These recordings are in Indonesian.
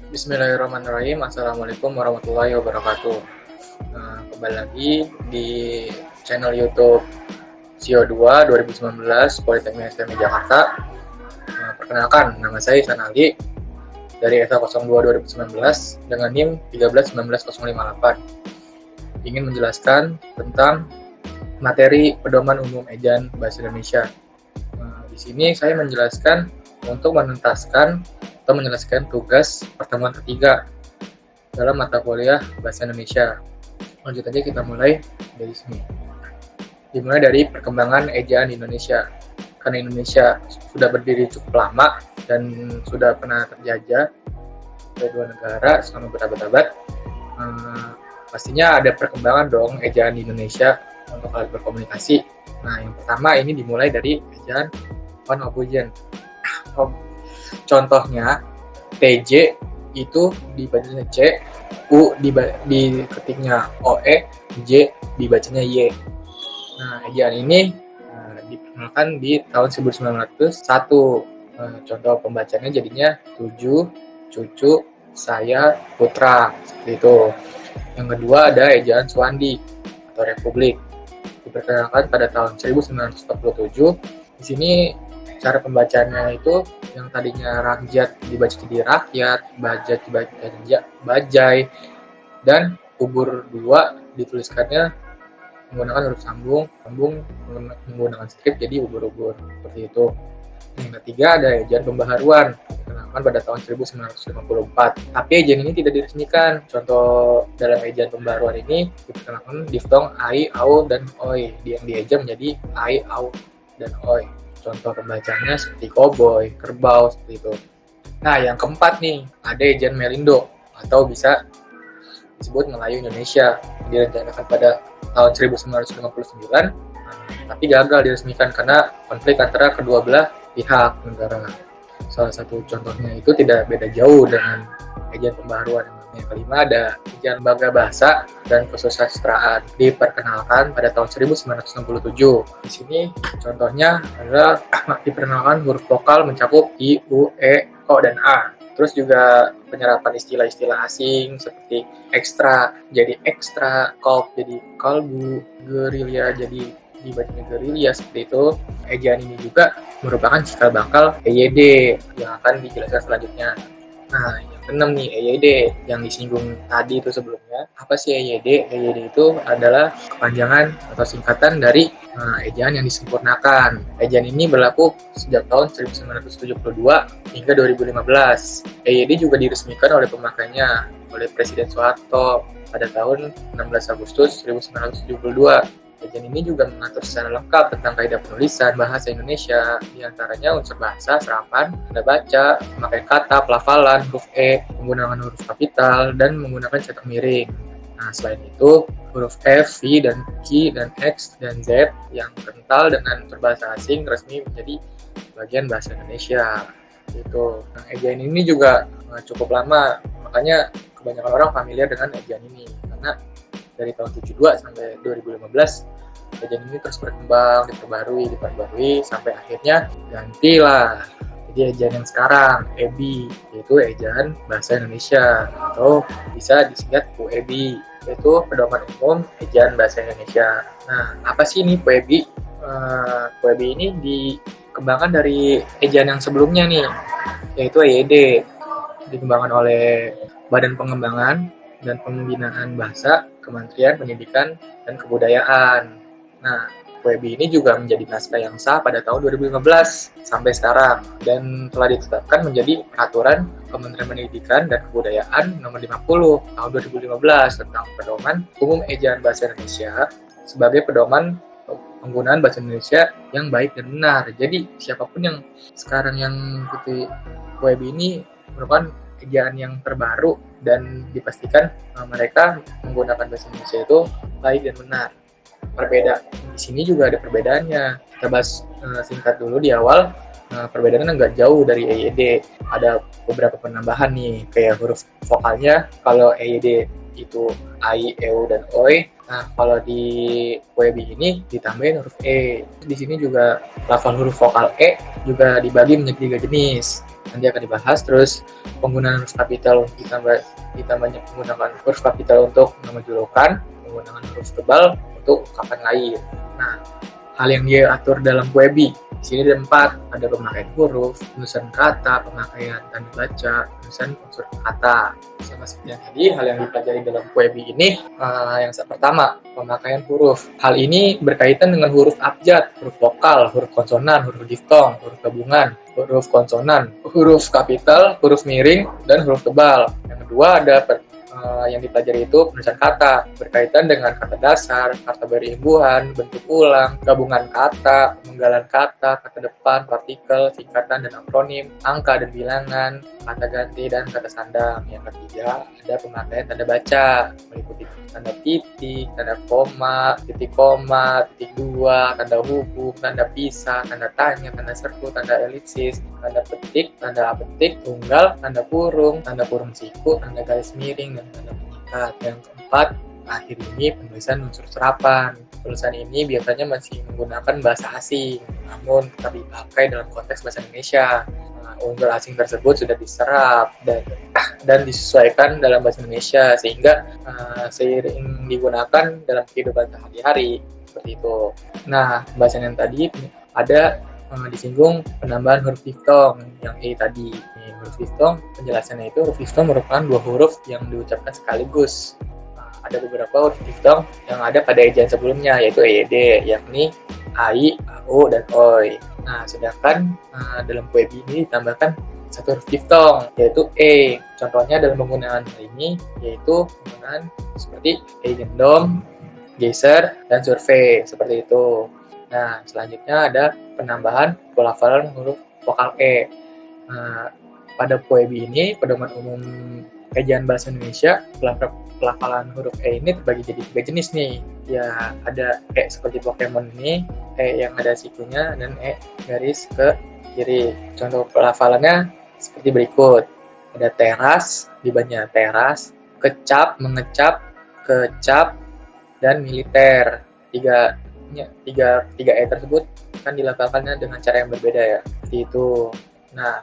Bismillahirrahmanirrahim. Assalamualaikum warahmatullahi wabarakatuh. Kembali lagi di channel YouTube CO2 2019 Politeknik STM Jakarta. Perkenalkan, nama saya Ihsan Ali dari SA02 2019 dengan NIM 1319058. Ingin menjelaskan tentang materi pedoman umum ejaan bahasa Indonesia. Di sini saya menjelaskan untuk menuntaskan atau menyelesaikan tugas pertemuan ketiga dalam mata kuliah Bahasa Indonesia. Lanjut aja, kita mulai dari sini. Dimulai dari perkembangan ejaan di Indonesia. Karena Indonesia sudah berdiri cukup lama dan sudah pernah terjajah oleh dua negara selama berabad-abad, pastinya ada perkembangan dong ejaan di Indonesia untuk alat berkomunikasi. Nah, yang pertama ini dimulai dari ejaan Van Obojen. Contohnya TJ itu dibacanya C, U diketiknya OE, J dibacanya Y. Nah, ejaan ini diperkenalkan di tahun 1901. Contoh pembacanya jadinya tujuh, cucu, saya, putra, seperti itu. Yang kedua ada ejaan Suwandi atau Republik. Diperkenalkan pada tahun 1947. Di sini cara pembacanya itu yang tadinya rakyat dibaca jadi rakyat, bajaj dibaca bajai, dan ubur dua dituliskannya menggunakan huruf sambung menggunakan strip jadi ubur-ubur, seperti itu. Yang ketiga ada ejaan pembaharuan, dikenalkan pada tahun 1954. Tapi ejaan ini tidak diresmikan. Contoh dalam ejaan pembaharuan ini diperkenalkan diftong ai, au, dan oi, yang dieja menjadi ai, au, dan oi. Contoh pembacanya seperti koboi, kerbau, seperti itu. Nah, yang keempat nih, ada ejaan Melindo atau bisa disebut Melayu Indonesia. Direncanakan pada tahun 1959, tapi gagal diresmikan karena konflik antara kedua belah pihak negara. Salah satu contohnya itu tidak beda jauh dengan ejaan pembaharuan. Yang kelima ada ejaan Bangga Bahasa dan Kesusastraan, diperkenalkan pada tahun 1967. Di sini contohnya adalah diperkenalkan huruf vokal mencakup I, U, E, O, dan A. Terus juga penyerapan istilah-istilah asing seperti ekstra jadi ekstra, kolb jadi kalbu, gerilya jadi dibacanya gerilya, seperti itu. Ejaan ini juga merupakan cikal bakal EYD yang akan dijelaskan selanjutnya. Nah, yang keenam nih, EYD yang disinggung tadi itu sebelumnya. Apa sih EYD? EYD itu adalah kepanjangan atau singkatan dari ejaan yang disempurnakan. Ejaan ini berlaku sejak tahun 1972 hingga 2015. EYD juga diresmikan oleh pemakainya oleh Presiden Soeharto pada tahun 16 Agustus 1972. Ejaan ini juga mengatur secara lengkap tentang kaidah penulisan bahasa Indonesia, diantaranya unsur bahasa, serapan, tanda baca, memakai kata, pelafalan, huruf E, menggunakan huruf kapital, dan menggunakan cetak miring. Nah, selain itu, huruf F, V, dan Q, dan X, dan Z yang kental dengan unsur bahasa asing resmi menjadi bagian bahasa Indonesia. Gitu. Nah, ejaan ini juga cukup lama, makanya kebanyakan orang familiar dengan ejaan ini, karena dari tahun 72 sampai 2015 ejaan ini terus berkembang, diperbarui sampai akhirnya gantilah jadi ejaan yang sekarang, EBI, yaitu ejaan bahasa Indonesia, atau bisa disingkat PUEBI, yaitu pedoman umum ejaan bahasa Indonesia. Nah, apa sih ini PUEBI? PUEBI ini dikembangkan dari ejaan yang sebelumnya nih, yaitu EYD, dikembangkan oleh Badan Pengembangan dan Pembinaan Bahasa, Kementerian Pendidikan dan Kebudayaan. Nah, PUEBI ini juga menjadi naskah yang sah pada tahun 2015 sampai sekarang dan telah ditetapkan menjadi peraturan Kementerian Pendidikan dan Kebudayaan nomor 50 tahun 2015 tentang pedoman umum ejaan bahasa Indonesia sebagai pedoman penggunaan bahasa Indonesia yang baik dan benar. Jadi, siapapun yang sekarang yang ikuti PUEBI ini merupakan ejaan yang terbaru dan dipastikan mereka menggunakan bahasa Indonesia itu baik dan benar. Di sini juga ada perbedaannya. Kita bahas singkat dulu di awal. Perbedaannya nggak jauh dari EYD. Ada beberapa penambahan nih, kayak huruf vokalnya. Kalau EYD itu ai, eu, dan oi. Nah, kalau di PUEBI ini ditambahin huruf e. Di sini juga lafal huruf vokal e juga dibagi menjadi 3 jenis. nanti akan dibahas. Terus penggunaan huruf kapital ditambahnya penggunaan huruf kapital untuk nama julukan, penggunaan huruf tebal untuk ungkapan lain. Nah, hal yang dia atur dalam Puebi. Di sini ada 4, ada pemakaian huruf, penulisan kata, pemakaian tanda baca, penulisan unsur kata. Sama seperti yang tadi, hal yang dipelajari dalam Puebi ini, yang pertama, pemakaian huruf. Hal ini berkaitan dengan huruf abjad, huruf vokal, huruf konsonan, huruf diftong, huruf gabungan, huruf konsonan, huruf kapital, huruf miring, dan huruf tebal. Yang kedua ada yang dipelajari itu penulisan kata, berkaitan dengan kata dasar, kata berimbuhan, bentuk ulang, gabungan kata, pemenggalan kata, kata depan, partikel, singkatan dan akronim, angka dan bilangan, kata ganti dan kata sandang. Yang ketiga ada pemakaian tanda baca, meliputi tanda titik, tanda koma, titik dua, tanda hubung, tanda pisah, tanda tanya, tanda seru, tanda elipsis, tanda petik, tanda petik, tunggal, tanda kurung siku, tanda garis miring, dan tanda pengikat. Yang keempat, akhir ini penulisan unsur serapan. Tulisan ini biasanya masih menggunakan bahasa asing, namun tetap dipakai dalam konteks bahasa Indonesia. Unsur asing tersebut sudah diserap dan disesuaikan dalam bahasa Indonesia, sehingga seiring digunakan dalam kehidupan sehari-hari seperti itu. Nah, pembahasan yang tadi ada disinggung penambahan huruf diftong yang tadi. Huruf diftong, penjelasannya itu huruf diftong merupakan 2 huruf yang diucapkan sekaligus. Ada beberapa huruf diftong yang ada pada ejaan sebelumnya, yaitu EYD, yakni AI, AU, dan OI. Nah, sedangkan dalam Puebi ini ditambahkan 1 huruf diftong, yaitu E. Contohnya dalam penggunaan hal ini, yaitu penggunaan seperti eigendom, geyser, dan survei, seperti itu. Nah, selanjutnya ada penambahan pelafalan huruf vokal E. Pada Puebi ini, pedoman umum ejaan bahasa Indonesia, pelafalan huruf E ini terbagi jadi 3 jenis nih. Ya, ada E seperti Pokemon ini, E yang ada sikunya, dan E garis ke kiri. Contoh pelafalannya seperti berikut. Ada teras, dibaca teras, kecap, mengecap, kecap, dan militer. Tiga E tersebut kan dilafalkannya dengan cara yang berbeda ya. Seperti itu. Nah,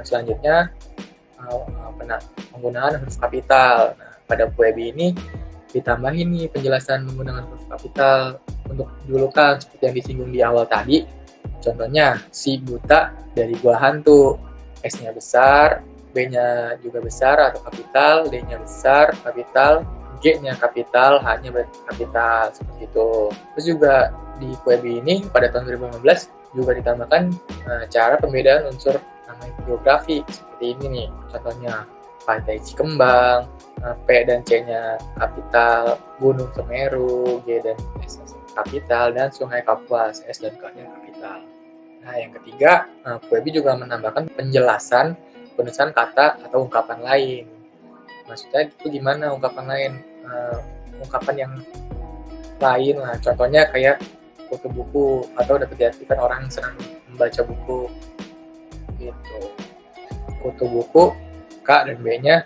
selanjutnya penggunaan huruf kapital. Nah, pada Puebi ini ditambahin nih penjelasan menggunakan huruf kapital untuk julukan seperti yang disinggung di awal tadi. Contohnya, si buta dari gua hantu. S-nya besar, B-nya juga besar atau kapital, D-nya besar, kapital, G-nya kapital, H-nya kapital, seperti itu. Terus juga di Puebi ini pada tahun 2015 juga ditambahkan cara pembedaan unsur nama geografi seperti ini nih. Contohnya Pantai Cikembang, P dan C-nya kapital, Gunung Semeru, G dan S kapital, dan Sungai Kapuas, S dan K-nya kapital. Nah, yang ketiga, Puebi juga menambahkan penjelasan penulisan kata atau ungkapan lain. Maksudnya itu gimana ungkapan lain? Ungkapan yang lain lah. Contohnya kayak kutu buku, atau dapat diartikan orang yang senang membaca buku. Gitu. Kutu buku, K dan B-nya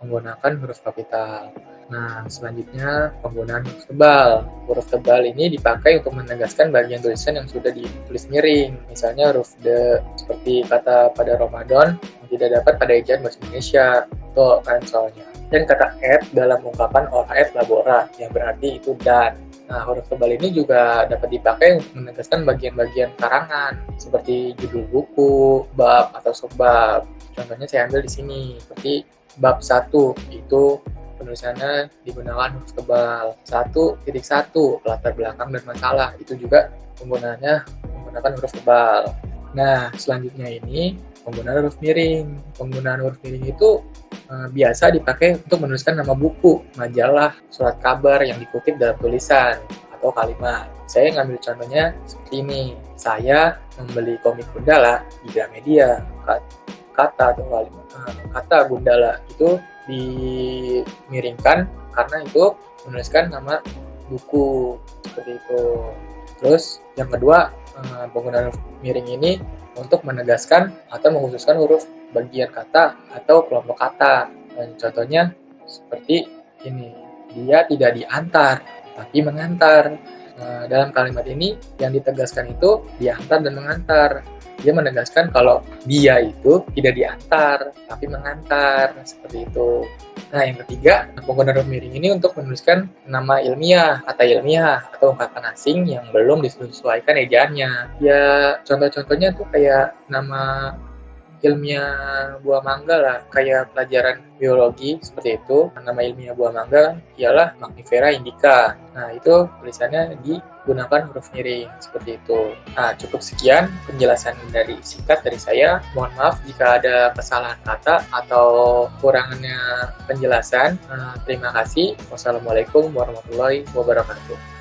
menggunakan huruf kapital. Nah, selanjutnya penggunaan huruf tebal. Huruf tebal ini dipakai untuk menegaskan bagian tulisan yang sudah ditulis miring. Misalnya huruf D, seperti kata pada Ramadan yang tidak dapat pada ejaan bahasa Indonesia. Tuh kan soalnya. Dan kata et dalam ungkapan ora et labora, yang berarti itu dan. Nah, huruf tebal ini juga dapat dipakai untuk menegaskan bagian-bagian karangan, seperti judul buku, bab, atau subbab. Contohnya saya ambil di sini, seperti bab 1 itu penulisannya digunakan huruf tebal. 1.1 latar belakang dan masalah, itu juga penggunaannya menggunakan huruf tebal. Nah, selanjutnya ini penggunaan huruf miring. Penggunaan huruf miring itu biasa dipakai untuk menuliskan nama buku, majalah, surat kabar yang dikutip dalam tulisan atau kalimat. Saya ngambil contohnya seperti ini. Saya membeli komik Gundala di Gramedia. Kata atau kata Gundala itu dimiringkan karena itu menuliskan nama buku, seperti itu. Terus yang kedua, penggunaan huruf miring ini untuk menegaskan atau mengkhususkan huruf bagian kata atau kelompok kata. Dan contohnya seperti ini, dia tidak diantar tapi mengantar. Dalam kalimat ini yang ditegaskan itu diantar dan mengantar. Dia menegaskan kalau dia itu tidak diantar, tapi mengantar, seperti itu. Nah, yang ketiga, penggunaan huruf miring ini untuk menuliskan nama ilmiah, kata ilmiah, atau ungkapan asing yang belum disesuaikan ejaannya. Ya, contoh-contohnya tuh kayak nama ilmiah buah mangga lah, kayak pelajaran biologi seperti itu. Nama ilmiah buah mangga ialah Mangifera indica. Nah, itu tulisannya digunakan huruf miring seperti itu. Nah, cukup sekian penjelasan singkat dari saya. Mohon maaf jika ada kesalahan kata atau kurangannya penjelasan. Terima kasih. Wassalamualaikum warahmatullahi wabarakatuh.